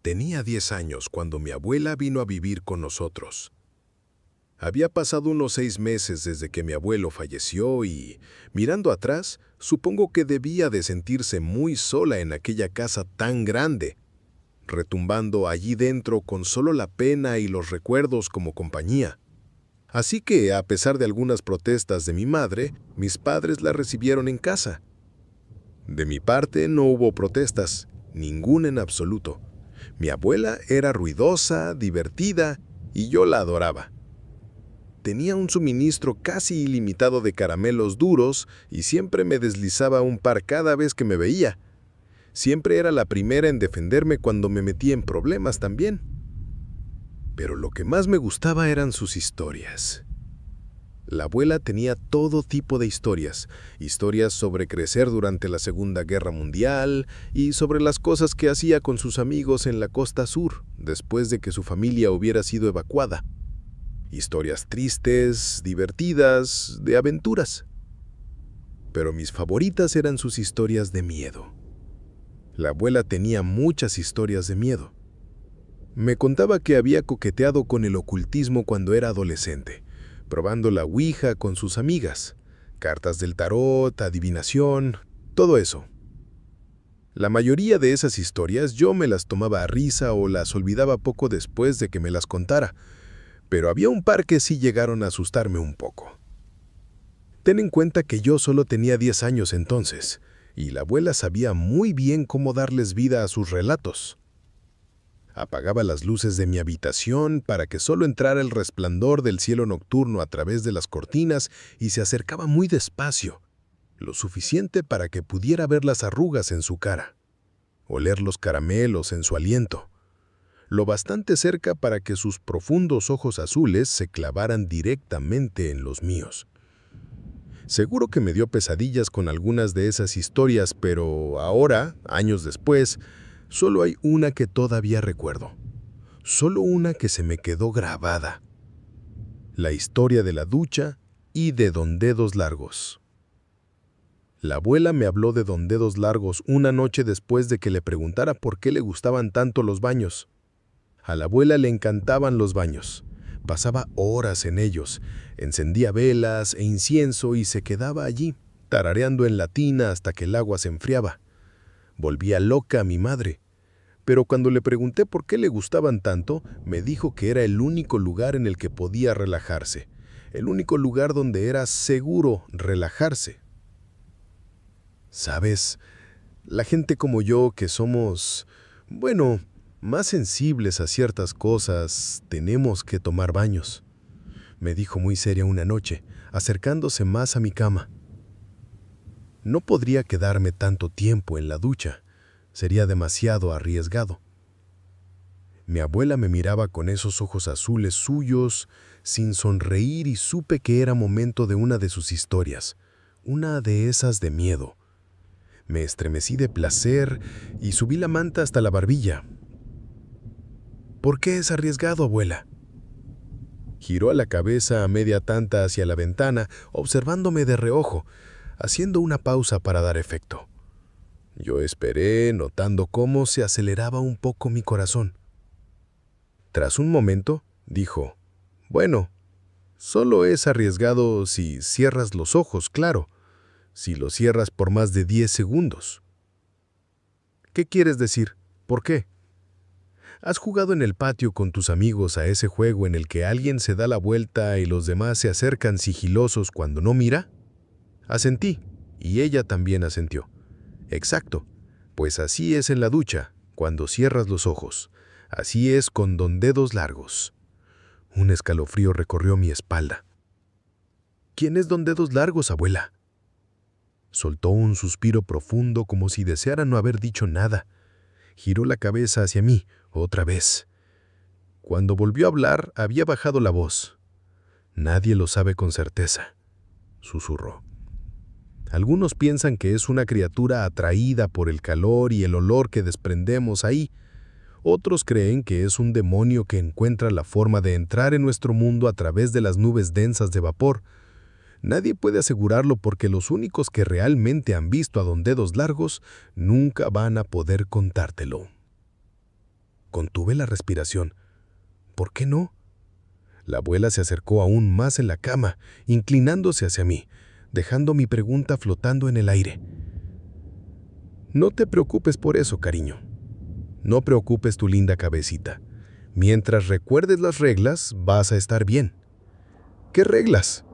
Tenía 10 años cuando mi abuela vino a vivir con nosotros. Había pasado unos 6 meses desde que mi abuelo falleció y, mirando atrás, supongo que debía de sentirse muy sola en aquella casa tan grande, retumbando allí dentro con solo la pena y los recuerdos como compañía. Así que, a pesar de algunas protestas de mi madre, mis padres la recibieron en casa. De mi parte no hubo protestas, ninguna en absoluto. Mi abuela era ruidosa, divertida, y yo la adoraba. Tenía un suministro casi ilimitado de caramelos duros y siempre me deslizaba un par cada vez que me veía. Siempre era la primera en defenderme cuando me metía en problemas también. Pero lo que más me gustaba eran sus historias. La abuela tenía todo tipo de historias sobre crecer durante la Segunda Guerra Mundial y sobre las cosas que hacía con sus amigos en la costa sur después de que su familia hubiera sido evacuada. Historias tristes, divertidas, de aventuras. Pero mis favoritas eran sus historias de miedo. La abuela tenía muchas historias de miedo. Me contaba que había coqueteado con el ocultismo cuando era adolescente, probando la ouija con sus amigas, cartas del tarot, adivinación, todo eso. La mayoría de esas historias yo me las tomaba a risa o las olvidaba poco después de que me las contara, pero había un par que sí llegaron a asustarme un poco. Ten en cuenta que yo solo tenía 10 años entonces, y la abuela sabía muy bien cómo darles vida a sus relatos. Apagaba las luces de mi habitación para que solo entrara el resplandor del cielo nocturno a través de las cortinas y se acercaba muy despacio, lo suficiente para que pudiera ver las arrugas en su cara, oler los caramelos en su aliento, lo bastante cerca para que sus profundos ojos azules se clavaran directamente en los míos. Seguro que me dio pesadillas con algunas de esas historias, pero ahora, años después, solo hay una que todavía recuerdo. Solo una que se me quedó grabada. La historia de la ducha y de Don Dedos Largos. La abuela me habló de Don Dedos Largos una noche después de que le preguntara por qué le gustaban tanto los baños. A la abuela le encantaban los baños. Pasaba horas en ellos, encendía velas e incienso y se quedaba allí, tarareando en la tina hasta que el agua se enfriaba. Volvía loca a mi madre. Pero cuando le pregunté por qué le gustaban tanto, me dijo que era el único lugar en el que podía relajarse, el único lugar donde era seguro relajarse. ¿Sabes? La gente como yo que somos, más sensibles a ciertas cosas, tenemos que tomar baños, me dijo muy seria una noche, acercándose más a mi cama. No podría quedarme tanto tiempo en la ducha. Sería demasiado arriesgado. Mi abuela me miraba con esos ojos azules suyos, sin sonreír, y supe que era momento de una de sus historias, una de esas de miedo. Me estremecí de placer y subí la manta hasta la barbilla. ¿Por qué es arriesgado, abuela? Giró la cabeza a media tanta hacia la ventana, observándome de reojo, haciendo una pausa para dar efecto. Yo esperé, notando cómo se aceleraba un poco mi corazón. Tras un momento, dijo, «Bueno, solo es arriesgado si cierras los ojos, claro, si los cierras por más de 10 segundos». «¿Qué quieres decir? ¿Por qué?» ¿Has jugado en el patio con tus amigos a ese juego en el que alguien se da la vuelta y los demás se acercan sigilosos cuando no mira? Asentí, y ella también asentió. Exacto, pues así es en la ducha, cuando cierras los ojos. Así es con Don Dedos Largos. Un escalofrío recorrió mi espalda. ¿Quién es Don Dedos Largos, abuela? Soltó un suspiro profundo como si deseara no haber dicho nada. Giró la cabeza hacia mí, otra vez. Cuando volvió a hablar, había bajado la voz. Nadie lo sabe con certeza, susurró. Algunos piensan que es una criatura atraída por el calor y el olor que desprendemos ahí. Otros creen que es un demonio que encuentra la forma de entrar en nuestro mundo a través de las nubes densas de vapor. Nadie puede asegurarlo porque los únicos que realmente han visto a Don Dedos Largos nunca van a poder contártelo. Contuve la respiración. ¿Por qué no? La abuela se acercó aún más en la cama, inclinándose hacia mí, dejando mi pregunta flotando en el aire. No te preocupes por eso, cariño. No preocupes tu linda cabecita. Mientras recuerdes las reglas, vas a estar bien. ¿Qué reglas?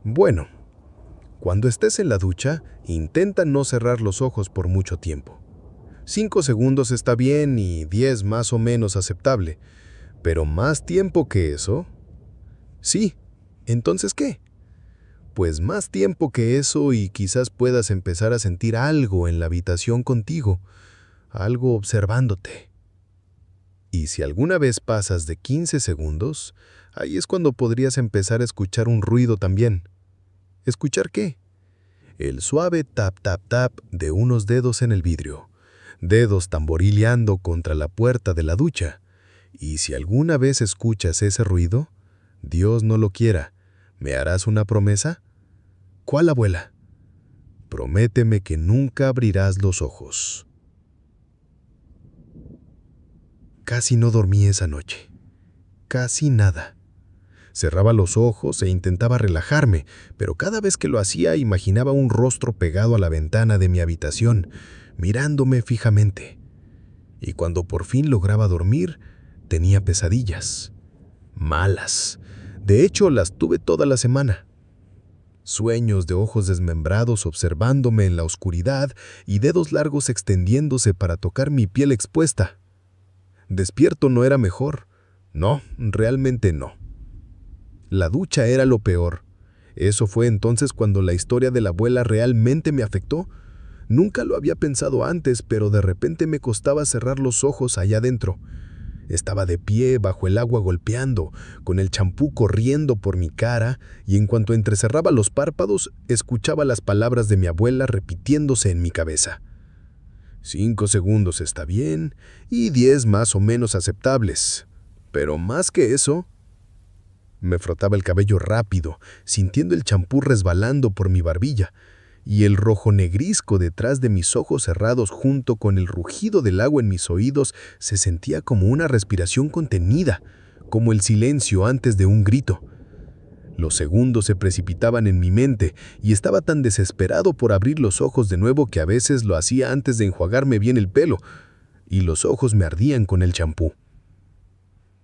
Bueno, cuando estés en la ducha, intenta no cerrar los ojos por mucho tiempo. 5 segundos está bien y 10 más o menos aceptable. Pero más tiempo que eso... Sí, ¿entonces qué? Pues más tiempo que eso y quizás puedas empezar a sentir algo en la habitación contigo, algo observándote. Y si alguna vez pasas de 15 segundos, ahí es cuando podrías empezar a escuchar un ruido también. ¿Escuchar qué? El suave tap tap tap de unos dedos en el vidrio, dedos tamborileando contra la puerta de la ducha. Y si alguna vez escuchas ese ruido, Dios no lo quiera, ¿me harás una promesa? ¿Cuál, abuela? Prométeme que nunca abrirás los ojos. Casi no dormí esa noche. Casi nada. Cerraba los ojos e intentaba relajarme, pero cada vez que lo hacía imaginaba un rostro pegado a la ventana de mi habitación, mirándome fijamente. Y cuando por fin lograba dormir, tenía pesadillas. Malas. De hecho, las tuve toda la semana. Sueños de ojos desmembrados observándome en la oscuridad y dedos largos extendiéndose para tocar mi piel expuesta. Despierto no era mejor. No, realmente no. La ducha era lo peor. Eso fue entonces cuando la historia de la abuela realmente me afectó. Nunca lo había pensado antes, pero de repente me costaba cerrar los ojos allá adentro. Estaba de pie bajo el agua golpeando, con el champú corriendo por mi cara, y en cuanto entrecerraba los párpados, escuchaba las palabras de mi abuela repitiéndose en mi cabeza. 5 segundos está bien, y 10 más o menos aceptables. Pero más que eso... Me frotaba el cabello rápido, sintiendo el champú resbalando por mi barbilla, y el rojo negrisco detrás de mis ojos cerrados junto con el rugido del agua en mis oídos se sentía como una respiración contenida, como el silencio antes de un grito. Los segundos se precipitaban en mi mente y estaba tan desesperado por abrir los ojos de nuevo que a veces lo hacía antes de enjuagarme bien el pelo, y los ojos me ardían con el champú.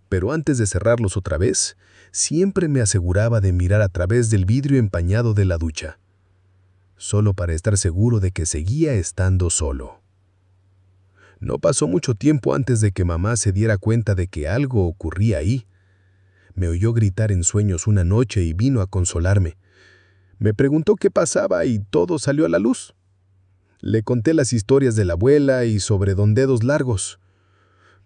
Pero antes de cerrarlos otra vez, siempre me aseguraba de mirar a través del vidrio empañado de la ducha, solo para estar seguro de que seguía estando solo. No pasó mucho tiempo antes de que mamá se diera cuenta de que algo ocurría ahí. Me oyó gritar en sueños una noche y vino a consolarme. Me preguntó qué pasaba y todo salió a la luz. Le conté las historias de la abuela y sobre don dedos largos.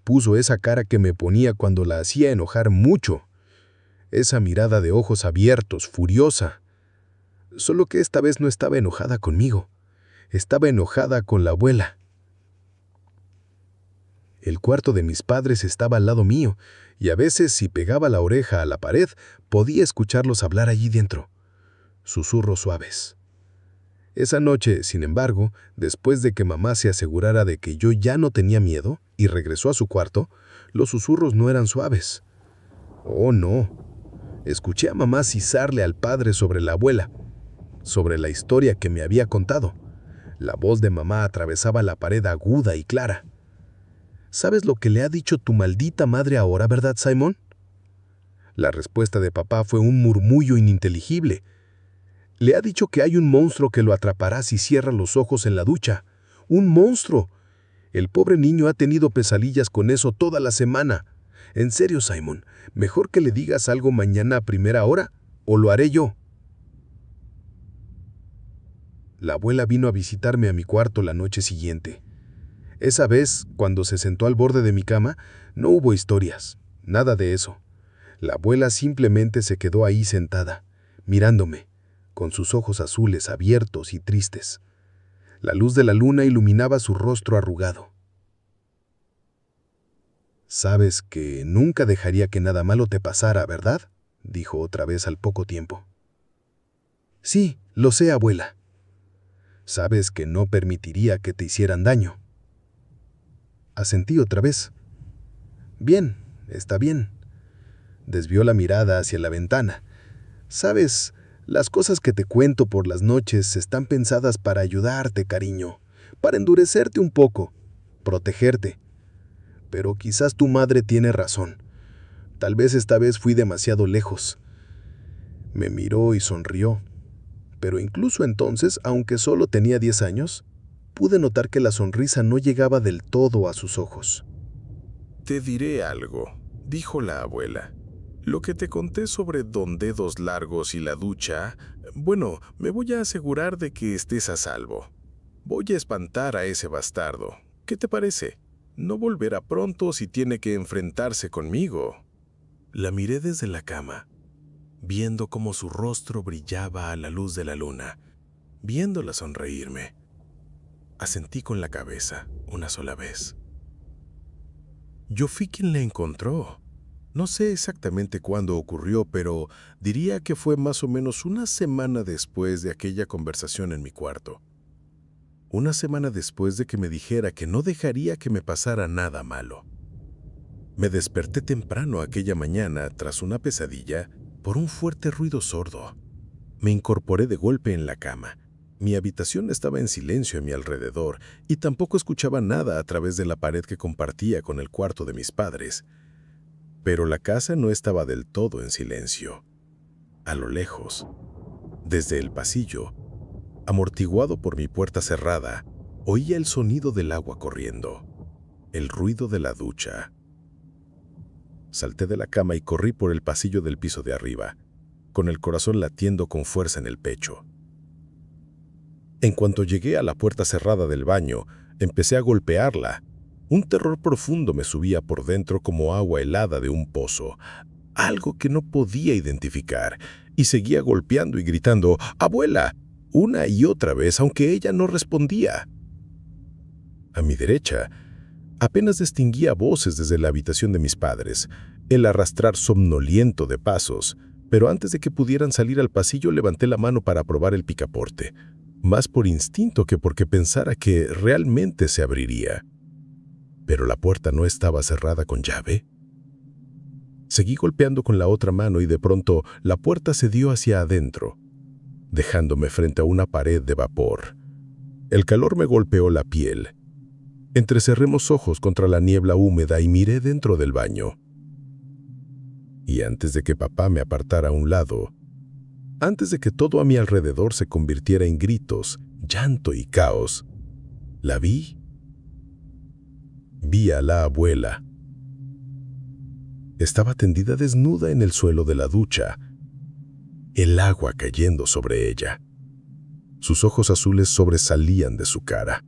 Puso esa cara que me ponía cuando la hacía enojar mucho. Esa mirada de ojos abiertos, furiosa. Solo que esta vez no estaba enojada conmigo. Estaba enojada con la abuela. El cuarto de mis padres estaba al lado mío, y a veces, si pegaba la oreja a la pared, podía escucharlos hablar allí dentro. Susurros suaves. Esa noche, sin embargo, después de que mamá se asegurara de que yo ya no tenía miedo y regresó a su cuarto, los susurros no eran suaves. Oh, no. Escuché a mamá sisarle al padre sobre la abuela, sobre la historia que me había contado. La voz de mamá atravesaba la pared aguda y clara. ¿Sabes lo que le ha dicho tu maldita madre ahora, verdad, Simon? La respuesta de papá fue un murmullo ininteligible. Le ha dicho que hay un monstruo que lo atrapará si cierra los ojos en la ducha. ¡Un monstruo! El pobre niño ha tenido pesadillas con eso toda la semana. En serio, Simon, mejor que le digas algo mañana a primera hora, o lo haré yo. La abuela vino a visitarme a mi cuarto la noche siguiente. Esa vez, cuando se sentó al borde de mi cama, no hubo historias, nada de eso. La abuela simplemente se quedó ahí sentada, mirándome, con sus ojos azules abiertos y tristes. La luz de la luna iluminaba su rostro arrugado. «Sabes que nunca dejaría que nada malo te pasara, ¿verdad?», dijo otra vez al poco tiempo. «Sí, lo sé, abuela». «Sabes que no permitiría que te hicieran daño». Asentí otra vez. Bien, está bien. Desvió la mirada hacia la ventana. Sabes, las cosas que te cuento por las noches están pensadas para ayudarte, cariño, para endurecerte un poco, protegerte. Pero quizás tu madre tiene razón. Tal vez esta vez fui demasiado lejos. Me miró y sonrió. Pero incluso entonces, aunque solo tenía 10 años, pude notar que la sonrisa no llegaba del todo a sus ojos. Te diré algo, dijo la abuela. Lo que te conté sobre Don Dedos Largos y la ducha, bueno, me voy a asegurar de que estés a salvo. Voy a espantar a ese bastardo. ¿Qué te parece? No volverá pronto si tiene que enfrentarse conmigo. La miré desde la cama, viendo cómo su rostro brillaba a la luz de la luna, viéndola sonreírme. Asentí con la cabeza una sola vez. Yo fui quien la encontró. No sé exactamente cuándo ocurrió, pero diría que fue más o menos una semana después de aquella conversación en mi cuarto. Una semana después de que me dijera que no dejaría que me pasara nada malo. Me desperté temprano aquella mañana tras una pesadilla por un fuerte ruido sordo. Me incorporé de golpe en la cama. Mi habitación estaba en silencio a mi alrededor y tampoco escuchaba nada a través de la pared que compartía con el cuarto de mis padres. Pero la casa no estaba del todo en silencio. A lo lejos, desde el pasillo, amortiguado por mi puerta cerrada, oía el sonido del agua corriendo, el ruido de la ducha. Salté de la cama y corrí por el pasillo del piso de arriba, con el corazón latiendo con fuerza en el pecho. En cuanto llegué a la puerta cerrada del baño, empecé a golpearla. Un terror profundo me subía por dentro como agua helada de un pozo, algo que no podía identificar, y seguía golpeando y gritando «¡Abuela!», una y otra vez, aunque ella no respondía. A mi derecha, apenas distinguía voces desde la habitación de mis padres, el arrastrar somnoliento de pasos, pero antes de que pudieran salir al pasillo levanté la mano para probar el picaporte, más por instinto que porque pensara que realmente se abriría. Pero la puerta no estaba cerrada con llave. Seguí golpeando con la otra mano y de pronto la puerta se dio hacia adentro, dejándome frente a una pared de vapor. El calor me golpeó la piel. Entrecerré los ojos contra la niebla húmeda y miré dentro del baño. Y antes de que papá me apartara a un lado, antes de que todo a mi alrededor se convirtiera en gritos, llanto y caos, la vi. Vi a la abuela. Estaba tendida desnuda en el suelo de la ducha, el agua cayendo sobre ella. Sus ojos azules sobresalían de su cara.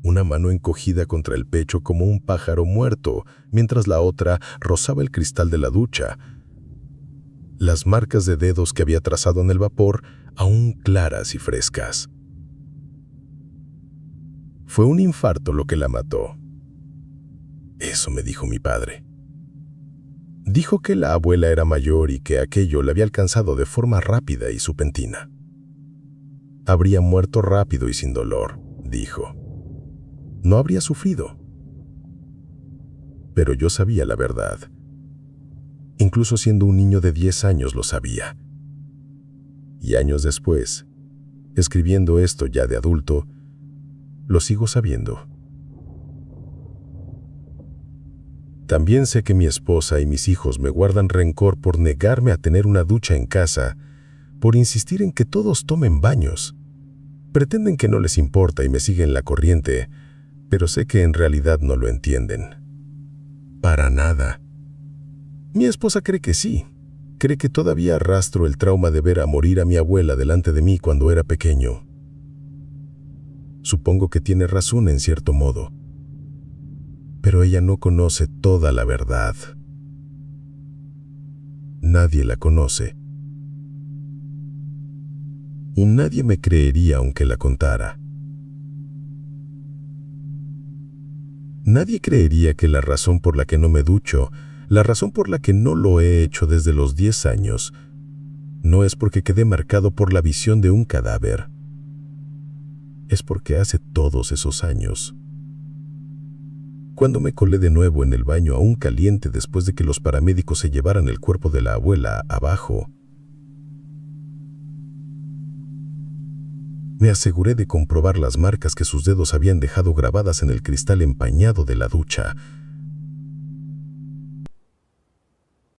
Una mano encogida contra el pecho como un pájaro muerto, mientras la otra rozaba el cristal de la ducha. Las marcas de dedos que había trazado en el vapor, aún claras y frescas. Fue un infarto lo que la mató. Eso me dijo mi padre. Dijo que la abuela era mayor y que aquello la había alcanzado de forma rápida y supentina. Habría muerto rápido y sin dolor, dijo. No habría sufrido. Pero yo sabía la verdad. Incluso siendo un niño de 10 años lo sabía. Y años después, escribiendo esto ya de adulto, lo sigo sabiendo. También sé que mi esposa y mis hijos me guardan rencor por negarme a tener una ducha en casa, por insistir en que todos tomen baños. Pretenden que no les importa y me siguen la corriente, pero sé que en realidad no lo entienden. Para nada. Mi esposa cree que sí. Cree que todavía arrastro el trauma de ver a morir a mi abuela delante de mí cuando era pequeño. Supongo que tiene razón en cierto modo. Pero ella no conoce toda la verdad. Nadie la conoce. Y nadie me creería aunque la contara. Nadie creería que la razón por la que no me ducho, la razón por la que no lo he hecho desde los 10 años, no es porque quedé marcado por la visión de un cadáver. Es porque hace todos esos años Cuando me colé de nuevo en el baño aún caliente después de que los paramédicos se llevaran el cuerpo de la abuela abajo, me aseguré de comprobar las marcas que sus dedos habían dejado grabadas en el cristal empañado de la ducha.